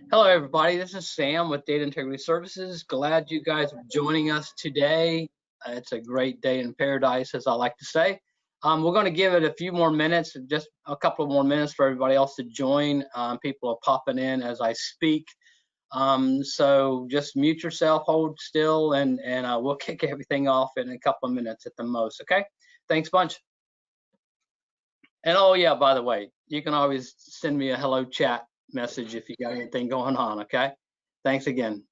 Hello, everybody. This is Sam with Data Integrity Services. Glad you guys are joining us today. It's a great day in paradise, as I like to say. We're going to give it a few more minutes, just a couple more minutes for everybody else to join. People are popping in as I speak. So just mute yourself, hold still, and we'll kick everything off in a couple of minutes at the most, okay? Thanks bunch. And oh yeah, by the way, you can always send me a hello chat message if you got anything going on, okay? Thanks again.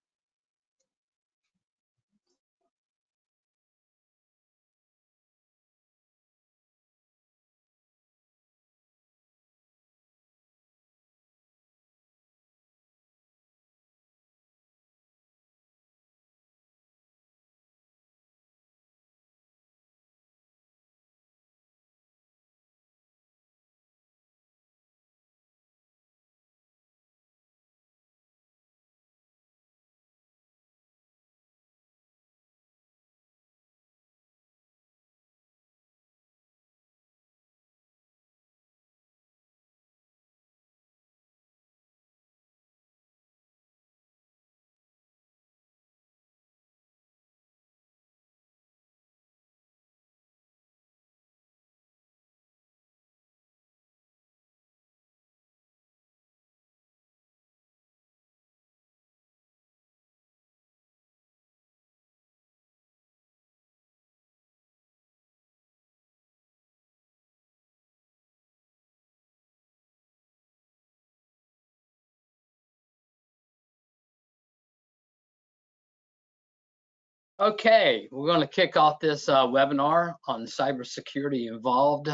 Okay, we're going to kick off this webinar on Cybersecurity Evolved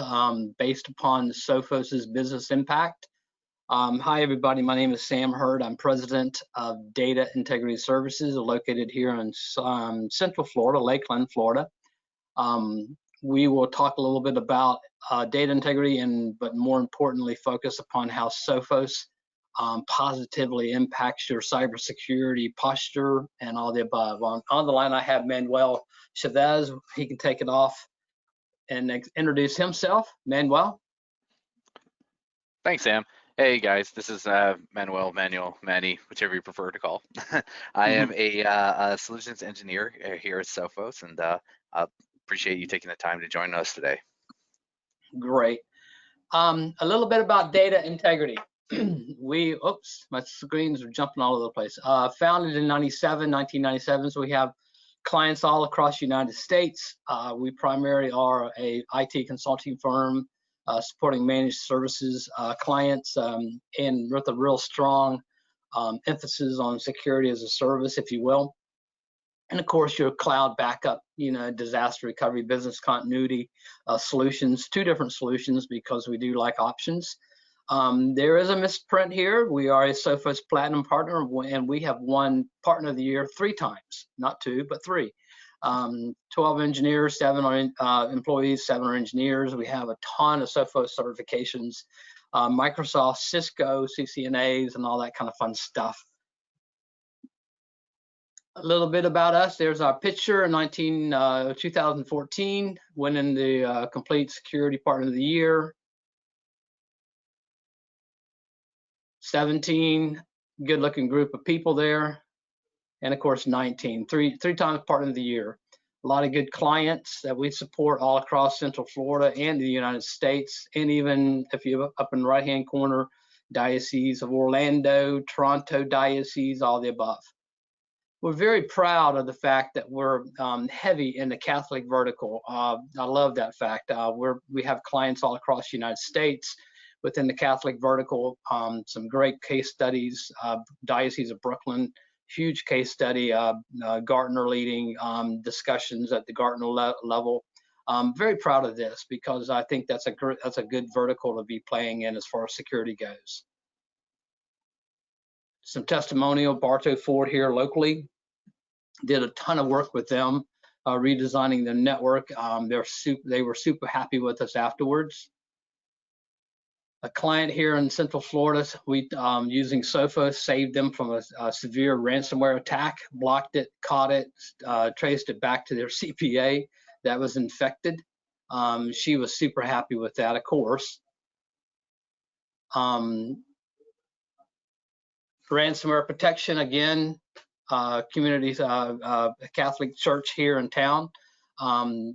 based upon Sophos's business impact. Hi, everybody. My name is Sam Hurd. I'm president of Data Integrity Services located here in Central Florida, Lakeland, Florida. We will talk a little bit about data integrity, but more importantly, focus upon how Sophos positively impacts your cybersecurity posture and all the above. On the line, I have Manuel Chavez. He can take it off and introduce himself. Manuel. Thanks, Sam. Hey guys, this is Manuel, Manny, whichever you prefer to call. I am a solutions engineer here at Sophos, and I appreciate you taking the time to join us today. Great. A little bit about data integrity. Oops, my screens are jumping all over the place. Founded in 1997, so we have clients all across the United States. We primarily are a IT consulting firm supporting managed services clients and with a real strong emphasis on security as a service, if you will. And of course, your cloud backup, disaster recovery, business continuity solutions, two different solutions because we do like options. There is a misprint here. We are a Sophos Platinum Partner, and we have won Partner of the Year 3 times, not 2, but 3. 12 engineers, 7 are employees, 7 are engineers. We have a ton of Sophos certifications, Microsoft, Cisco, CCNAs, and all that kind of fun stuff. A little bit about us. There's our picture in 2014, winning the Complete Security Partner of the Year. 17, good-looking group of people there. And of course, 19, three times Partner of the Year. A lot of good clients that we support all across Central Florida and the United States, and even if you're up in the right-hand corner, Diocese of Orlando, Toronto Diocese, all the above. We're very proud of the fact that we're heavy in the Catholic vertical. I love that fact. We have clients all across the United States within the Catholic vertical. Some great case studies. Diocese of Brooklyn, huge case study. Gartner leading discussions at the Gartner level. Very proud of this because I think that's a good vertical to be playing in as far as security goes. Some testimonial, Bartow Ford here locally, did a ton of work with them, redesigning their network. They were super happy with us afterwards. A client here in Central Florida, we using Sophos saved them from a severe ransomware attack, blocked it, caught it, traced it back to their CPA that was infected. She was super happy with that, of course. Ransomware protection, again, communities, Catholic church here in town,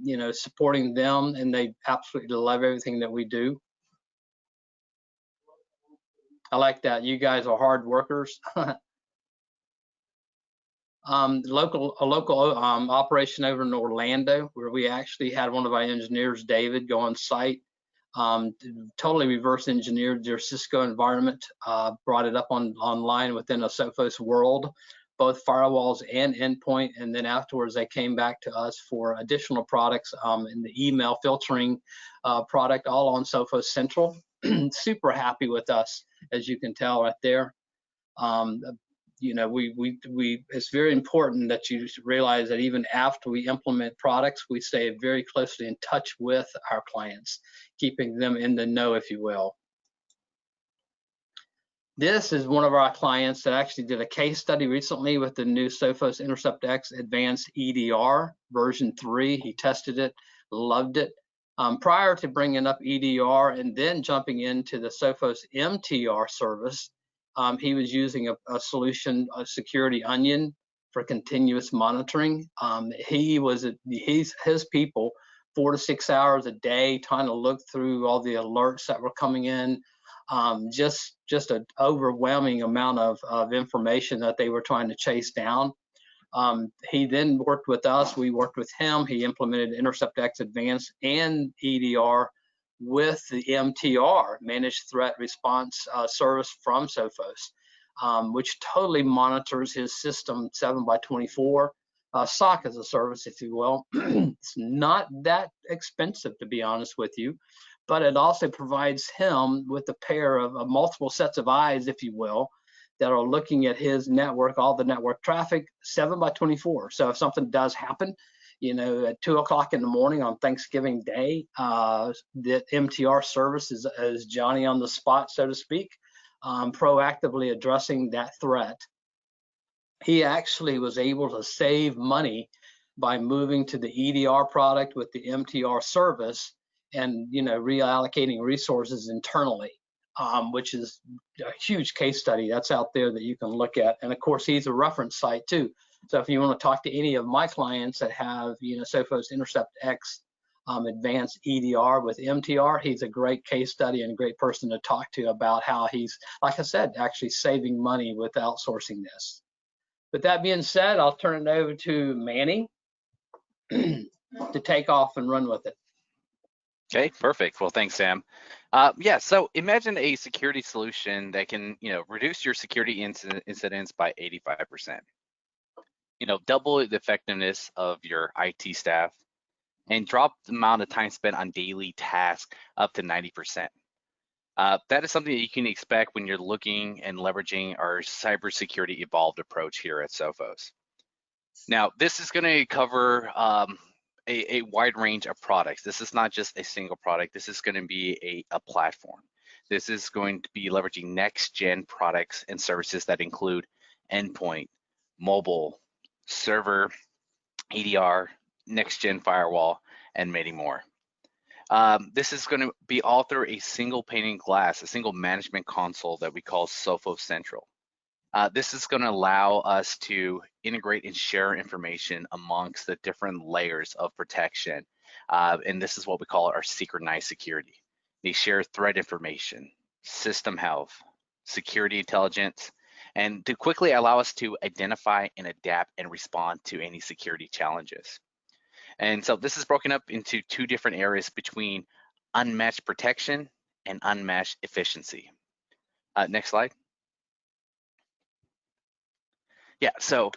you know, supporting them, and they absolutely love everything that we do. I like that. You guys are hard workers. A local operation over in Orlando, where we actually had one of our engineers, David, go on site, totally reverse engineered their Cisco environment, brought it up online within a Sophos world, both firewalls and endpoint, and then afterwards they came back to us for additional products in the email filtering product, all on Sophos Central. Super happy with us, as you can tell right there. You know, it's very important that you realize that even after we implement products, we stay very closely in touch with our clients, keeping them in the know, if you will. This is one of our clients that actually did a case study recently with the new Sophos Intercept X Advanced EDR version 3. He tested it, loved it. Prior to bringing up EDR and then jumping into the Sophos MTR service, he was using a solution, a Security Onion, for continuous monitoring. His people 4 to 6 hours a day trying to look through all the alerts that were coming in. Just an overwhelming amount of information that they were trying to chase down. He then worked with us. We worked with him. He implemented Intercept X Advanced and EDR with the MTR, Managed Threat Response service from Sophos, which totally monitors his system 7x24, SOC as a service, if you will. It's not that expensive, to be honest with you, but it also provides him with a pair of multiple sets of eyes, if you will, that are looking at his network, all the network traffic, 7x24. So if something does happen, you know, at 2 o'clock in the morning on Thanksgiving Day, the MTR service is Johnny on the spot, so to speak, proactively addressing that threat. He actually was able to save money by moving to the EDR product with the MTR service and, you know, reallocating resources internally, which is a huge case study that's out there that you can look at. And of course, he's a reference site too. So if you want to talk to any of my clients that have, you know, Sophos Intercept X Advanced EDR with MTR, he's a great case study and a great person to talk to about how he's, like I said, actually saving money with outsourcing this. With that being said, I'll turn it over to Manny to take off and run with it. Okay, perfect. Well, thanks, Sam. Yeah, so imagine a security solution that can, you know, reduce your security incidents by 85%. You know, double the effectiveness of your IT staff, and drop the amount of time spent on daily tasks up to 90%. That is something that you can expect when you're looking and leveraging our Cybersecurity Evolved approach here at Sophos. Now, this is going to cover a wide range of products. This is not just a single product. This is going to be a platform. This is going to be leveraging next-gen products and services that include endpoint, mobile, server, EDR, next-gen firewall, and many more. This is going to be all through a single pane of glass, a single management console that we call Sophos Central. This is going to allow us to integrate and share information amongst the different layers of protection. And this is what we call our synchronized security. They share threat information, system health, security intelligence, and to quickly allow us to identify and adapt and respond to any security challenges. And so this is broken up into two different areas between unmatched protection and unmatched efficiency. Next slide. Yeah, so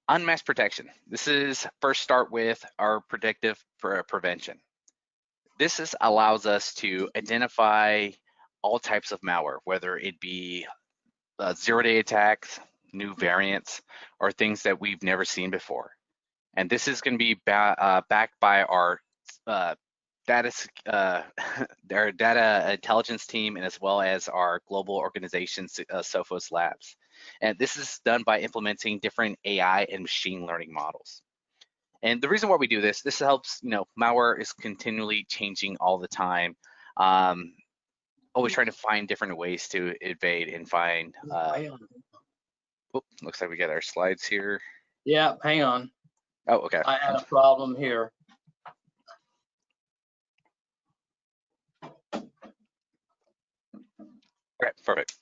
unmatched protection. This is first start with our predictive prevention. This allows us to identify all types of malware, whether it be zero-day attacks, new variants, or things that we've never seen before. And this is going to be backed by our data intelligence team, and as well as our global organization, Sophos Labs. And this is done by implementing different AI and machine learning models. And the reason why we do this helps, you know, malware is continually changing all the time, always trying to find different ways to evade and find Oh, looks like we got our slides here. Yeah, hang on. Oh, okay. I had a problem here. Okay, perfect.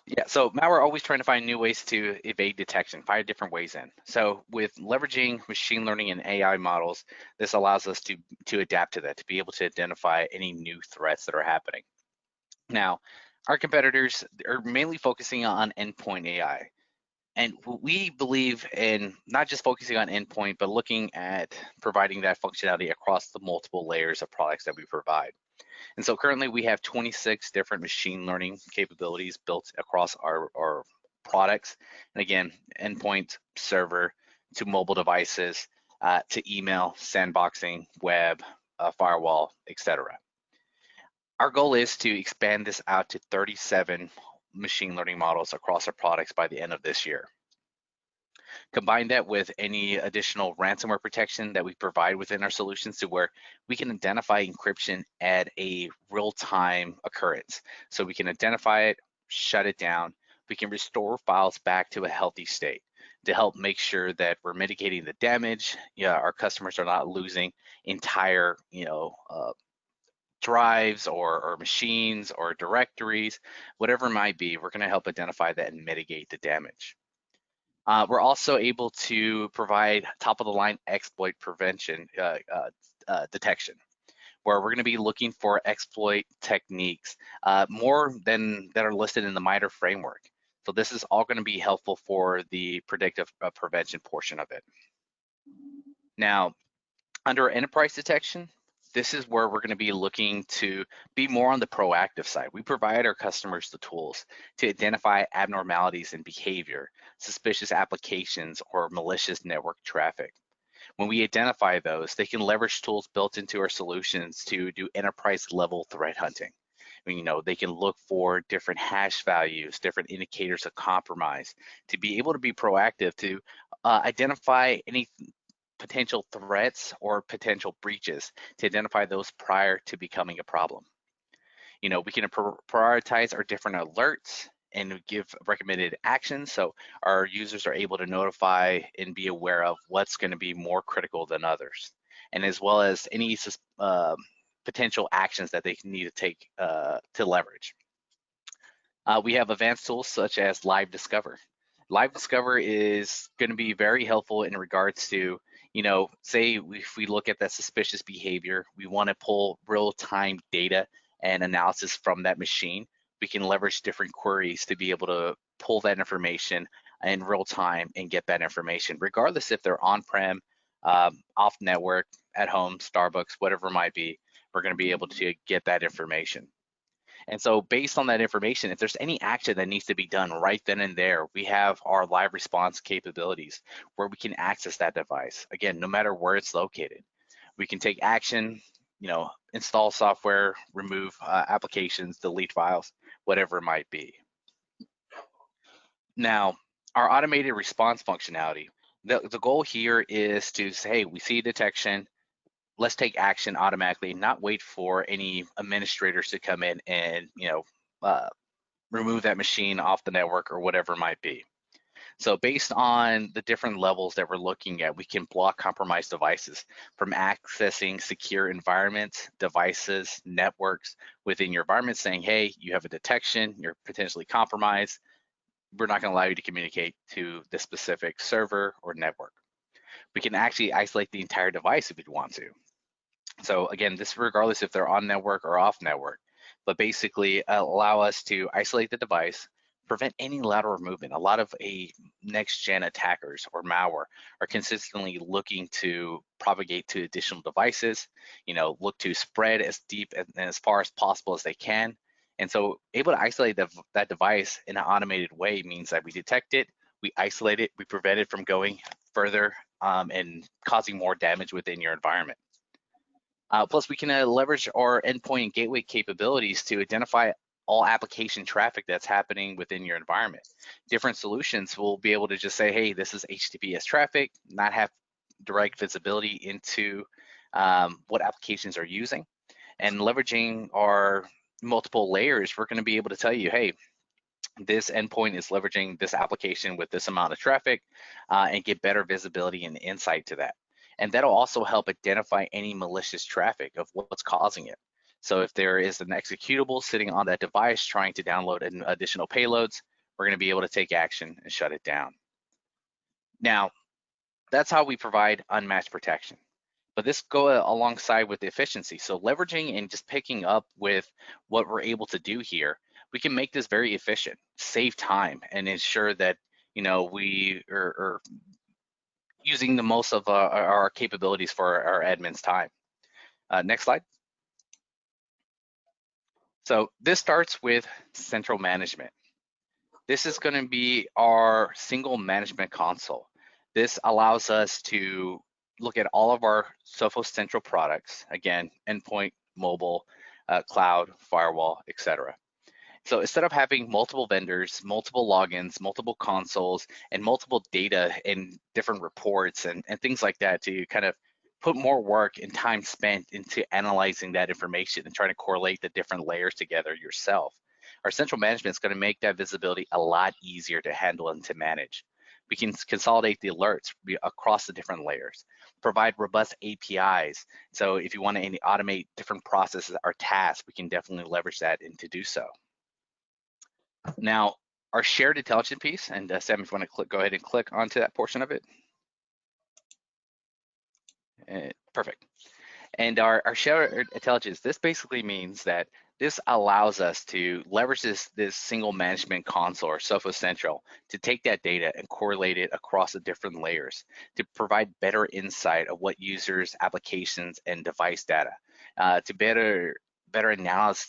Yeah, so now we're always trying to find new ways to evade detection, find different ways in. So with leveraging machine learning and AI models, this allows us to adapt to that, to be able to identify any new threats that are happening. Now, our competitors are mainly focusing on endpoint AI. And we believe in not just focusing on endpoint, but looking at providing that functionality across the multiple layers of products that we provide. And so currently we have 26 different machine learning capabilities built across our products. And again, endpoint, server, to mobile devices, to email, sandboxing, web, firewall, etc. Our goal is to expand this out to 37 machine learning models across our products by the end of this year. Combine that with any additional ransomware protection that we provide within our solutions to where we can identify encryption at a real-time occurrence. So we can identify it, shut it down, we can restore files back to a healthy state to help make sure that we're mitigating the damage. Yeah, our customers are not losing entire, drives or machines or directories, whatever it might be. We're going to help identify that and mitigate the damage. We're also able to provide top of the line exploit prevention detection, where we're going to be looking for exploit techniques more than that are listed in the MITRE framework. So this is all going to be helpful for the predictive prevention portion of it. Now, under enterprise detection, this is where we're going to be looking to be more on the proactive side. We provide our customers the tools to identify abnormalities in behavior, suspicious applications, or malicious network traffic. When we identify those, they can leverage tools built into our solutions to do enterprise level threat hunting. I mean, they can look for different hash values, different indicators of compromise to be able to be proactive to identify any potential threats or potential breaches to identify those prior to becoming a problem. We can prioritize our different alerts and give recommended actions so our users are able to notify and be aware of what's going to be more critical than others, and as well as any potential actions that they need to take to leverage. We have advanced tools such as Live Discover. Live Discover is going to be very helpful in regards to, say if we look at that suspicious behavior, we want to pull real-time data and analysis from that machine. We can leverage different queries to be able to pull that information in real time and get that information, regardless if they're on-prem, off network, at home, Starbucks, whatever it might be, we're going to be able to get that information. And so based on that information, if there's any action that needs to be done right then and there, we have our live response capabilities where we can access that device. Again, no matter where it's located, we can take action, install software, remove applications, delete files, whatever it might be. Now, our automated response functionality, the goal here is to say, hey, we see detection, let's take action automatically, not wait for any administrators to come in and remove that machine off the network or whatever it might be. So based on the different levels that we're looking at, we can block compromised devices from accessing secure environments, devices, networks within your environment, saying, hey, you have a detection, you're potentially compromised. We're not going to allow you to communicate to the specific server or network. We can actually isolate the entire device if we want to. So again, this regardless if they're on network or off network, but basically allow us to isolate the device, prevent any lateral movement. A lot of next gen attackers or malware are consistently looking to propagate to additional devices, look to spread as deep and as far as possible as they can. And so able to isolate that device in an automated way means that we detect it, we isolate it, we prevent it from going further and causing more damage within your environment. Plus, we can leverage our endpoint and gateway capabilities to identify all application traffic that's happening within your environment. Different solutions will be able to just say, hey, this is HTTPS traffic, not have direct visibility into what applications are using. And leveraging our multiple layers, we're going to be able to tell you, hey, this endpoint is leveraging this application with this amount of traffic, and get better visibility and insight to that. And that'll also help identify any malicious traffic of what's causing it. So if there is an executable sitting on that device trying to download additional payloads, we're going to be able to take action and shut it down. Now, that's how we provide unmatched protection. But this go alongside with the efficiency. So leveraging and just picking up with what we're able to do here, we can make this very efficient, save time, and ensure that we are using the most of our capabilities for our admin's time. Next slide. So this starts with central management. This is going to be our single management console. This allows us to look at all of our Sophos Central products, again, endpoint, mobile, cloud, firewall, etc. So instead of having multiple vendors, multiple logins, multiple consoles, and multiple data and different reports and things like that to kind of put more work and time spent into analyzing that information and trying to correlate the different layers together yourself, our central management is going to make that visibility a lot easier to handle and to manage. We can consolidate the alerts across the different layers, provide robust APIs. So if you want to automate different processes or tasks, we can definitely leverage that and to do so. Now, our shared intelligence piece, and Sam, if you want to go ahead and click onto that portion of it. Perfect. And our shared intelligence, this basically means that this allows us to leverage this single management console or Sophos Central to take that data and correlate it across the different layers to provide better insight of what users, applications, and device data to better analyze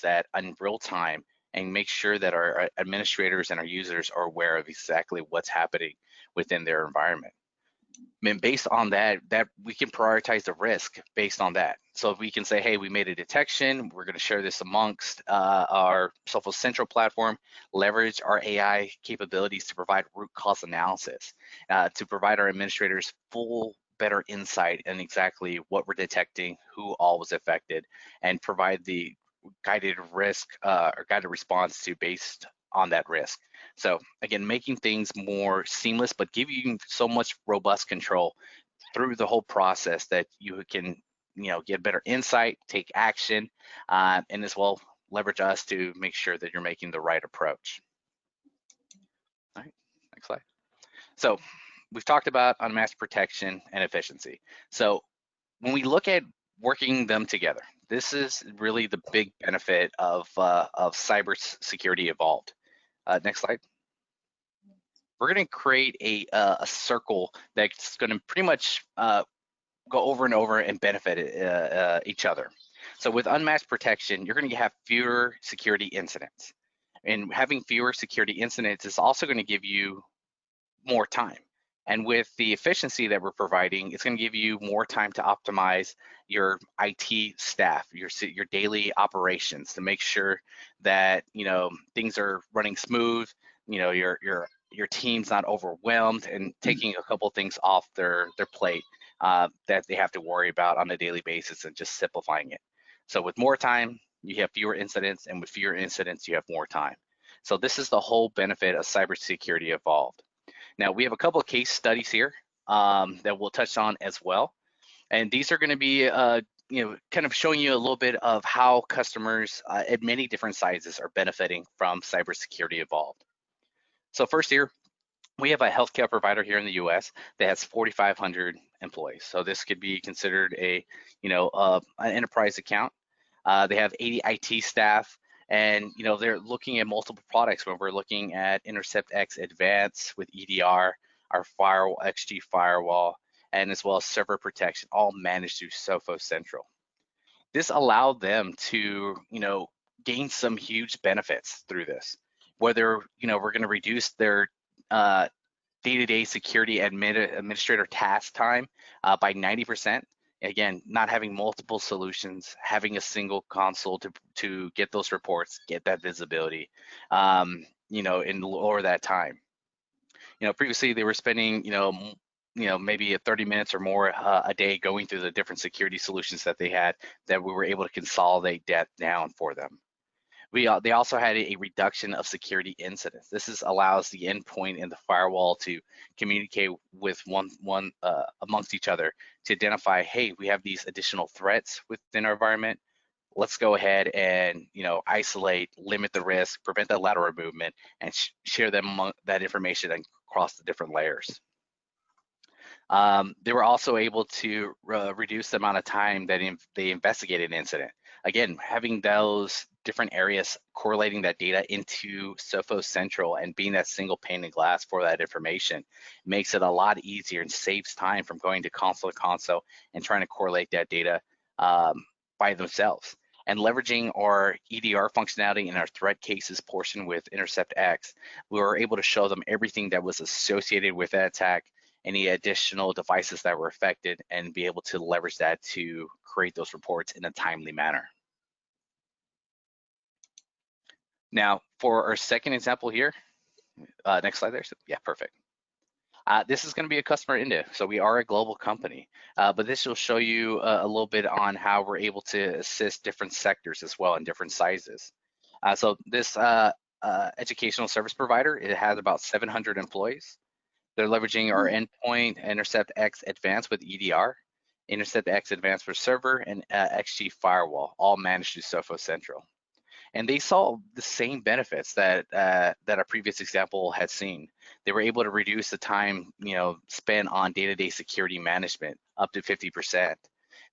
that in real time and make sure that our administrators and our users are aware of exactly what's happening within their environment. And based on that we can prioritize the risk based on that. So if we can say, hey, we made a detection, we're going to share this amongst our Sophos Central platform, leverage our AI capabilities to provide root cause analysis, to provide our administrators better insight in exactly what we're detecting, who all was affected, and provide the guided risk or guided response to based on that risk. So again, making things more seamless, but give you so much robust control through the whole process that you can, get better insight, take action, and as well leverage us to make sure that you're making the right approach. All right, next slide. So we've talked about unmatched protection and efficiency. So when we look at working them together, this is really the big benefit of Cybersecurity Evolved. Next slide. We're going to create a circle that's going to pretty much go over and over and benefit each other. So with unmatched protection, you're going to have fewer security incidents. And having fewer security incidents is also going to give you more time. And with the efficiency that we're providing, it's going to give you more time to optimize your IT staff, your daily operations to make sure that things are running smooth. Your team's not overwhelmed and taking a couple things off their plate that they have to worry about on a daily basis and just simplifying it. So with more time, you have fewer incidents, and with fewer incidents, you have more time. So this is the whole benefit of Cybersecurity Evolved. Now, we have a couple of case studies here that we'll touch on as well. And these are going to be, kind of showing you a little bit of how customers at many different sizes are benefiting from Cybersecurity Evolved. So first here, we have a healthcare provider here in the U.S. that has 4,500 employees. So this could be considered an enterprise account. They have 80 IT staff. And they're looking at multiple products when we're looking at Intercept X Advanced with EDR, our firewall, XG firewall, and as well as server protection, all managed through Sophos Central. This allowed them to, gain some huge benefits through this. Whether we're going to reduce their day-to-day security administrator task time by 90%. Again, not having multiple solutions, having a single console to get those reports, get that visibility, and lower that time. Previously they were spending, maybe 30 minutes or more a day going through the different security solutions that they had, that we were able to consolidate that down for them. They also had a reduction of security incidents. This allows the endpoint and the firewall to communicate with one amongst each other to identify, hey, we have these additional threats within our environment. Let's go ahead and isolate, limit the risk, prevent that lateral movement, and share that information across the different layers. They were also able to reduce the amount of time that they investigated an incident. Again, having those different areas correlating that data into Sophos Central and being that single pane of glass for that information makes it a lot easier and saves time from going to console to console and trying to correlate that data by themselves. And leveraging our EDR functionality in our threat cases portion with Intercept X, we were able to show them everything that was associated with that attack, any additional devices that were affected, and be able to leverage that to create those reports in a timely manner. Now, for our second example here, next slide there. Yeah, perfect. This is going to be a customer India, so we are a global company, but this will show you a little bit on how we're able to assist different sectors as well in different sizes. So this educational service provider, it has about 700 employees. They're leveraging our endpoint Intercept X Advanced with EDR, Intercept X Advanced for server, and XG Firewall, all managed through Sophos Central. And they saw the same benefits that our previous example had seen. They were able to reduce the time spent on day-to-day security management up to 50%.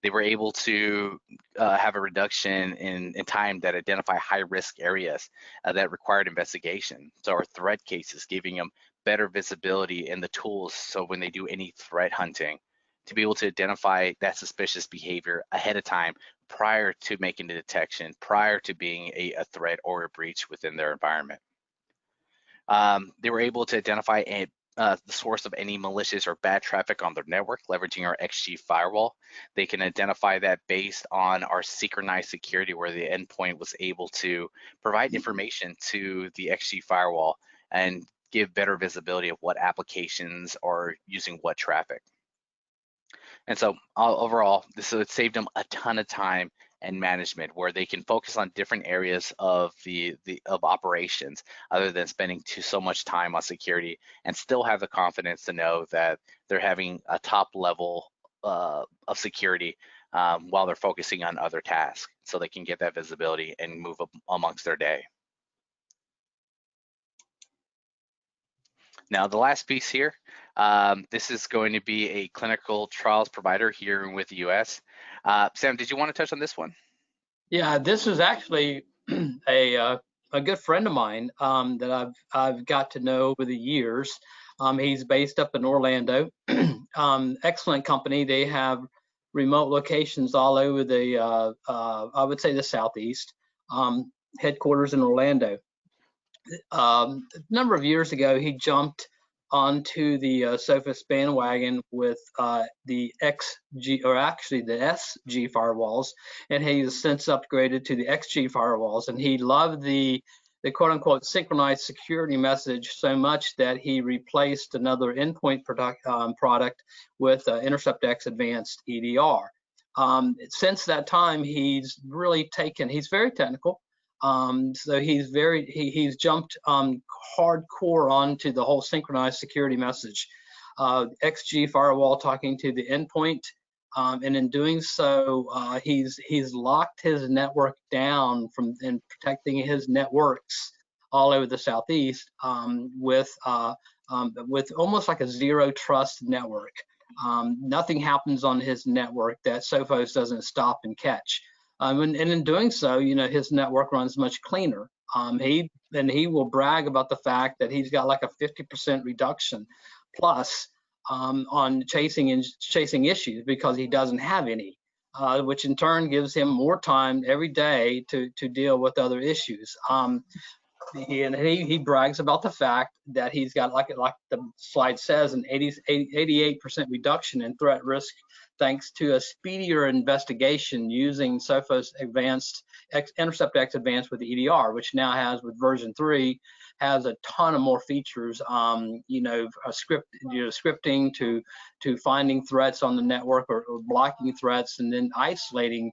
They were able to have a reduction in time that identify high-risk areas that required investigation. So our threat cases, giving them better visibility in the tools, so when they do any threat hunting, to be able to identify that suspicious behavior ahead of time prior to making the detection, prior to being a threat or a breach within their environment. They were able to identify the source of any malicious or bad traffic on their network, leveraging our XG firewall. They can identify that based on our synchronized security, where the endpoint was able to provide information to the XG firewall and give better visibility of what applications are using what traffic. And so overall, this saved them a ton of time and management, where they can focus on different areas of of operations other than spending so much time on security, and still have the confidence to know that they're having a top level of security while they're focusing on other tasks, so they can get that visibility and move amongst their day. Now, the last piece here, this is going to be a clinical trials provider here with the US. Sam, did you want to touch on this one? Yeah, this is actually a good friend of mine that I've got to know over the years. He's based up in Orlando. Excellent company. They have remote locations all over the, I would say, the Southeast. Headquarters in Orlando. A number of years ago, he jumped onto the Sophos bandwagon with the XG, or actually the SG firewalls, and he has since upgraded to the XG firewalls. And he loved the quote unquote synchronized security message so much that he replaced another endpoint product with Intercept X Advanced EDR. Since that time, he's really taken, he's very technical. So he's jumped hardcore onto the whole synchronized security message. XG firewall talking to the endpoint, and in doing so, he's locked his network down from and protecting his networks all over the Southeast with almost like a zero trust network. Nothing happens on his network that Sophos doesn't stop and catch. And in doing so, his network runs much cleaner. He will brag about the fact that he's got like a 50% reduction plus on chasing issues because he doesn't have any, which in turn gives him more time every day to deal with other issues. He brags about the fact that he's got, like the slide says, an 88% reduction in threat risk thanks to a speedier investigation using Sophos Intercept X Advanced with the EDR, which now has, with version 3, has a ton of more features, scripting to finding threats on the network or blocking threats, and then isolating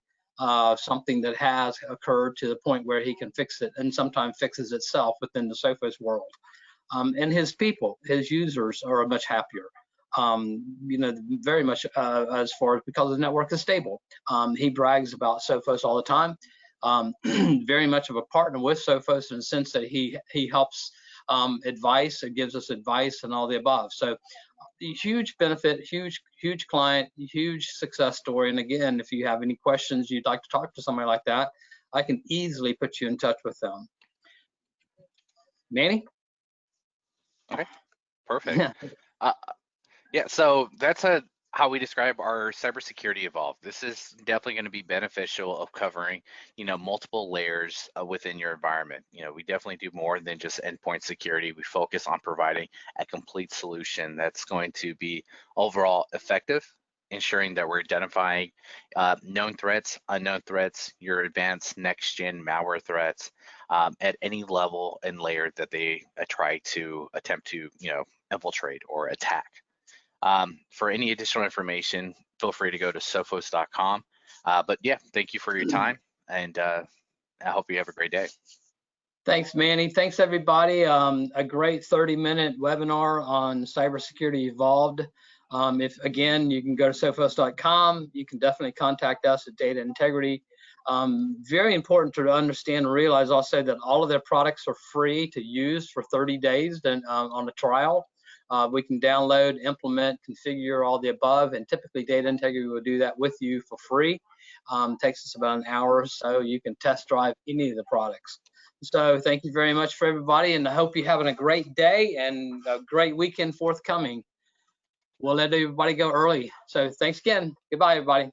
something that has occurred to the point where he can fix it, and sometimes fixes itself within the Sophos world. And his people, his users, are much happier. Very much as far as because the network is stable. He brags about Sophos all the time. Very much of a partner with Sophos in the sense that he helps advice, it gives us advice and all the above. So huge benefit, huge client, huge success story. And again, if you have any questions, you'd like to talk to somebody like that, I can easily put you in touch with them. Manny? Okay, perfect. Yeah, so that's how we describe our Cybersecurity Evolved. This is definitely going to be beneficial of covering, multiple layers within your environment. We definitely do more than just endpoint security. We focus on providing a complete solution that's going to be overall effective, ensuring that we're identifying known threats, unknown threats, your advanced next-gen malware threats at any level and layer that they try to attempt to, infiltrate or attack. For any additional information, feel free to go to sophos.com. But yeah, thank you for your time, and I hope you have a great day. Thanks, Manny. Thanks, everybody. A great 30-minute webinar on Cybersecurity Evolved. If, again, you can go to sophos.com. You can definitely contact us at Data Integrity. Very important to understand and realize also that all of their products are free to use for 30 days on a trial. We can download, implement, configure all the above, and typically Data Integrity will do that with you for free. Takes us about an hour or so. You can test drive any of the products. So thank you very much for everybody, and I hope you're having a great day and a great weekend forthcoming. We'll let everybody go early. So thanks again. Goodbye, everybody.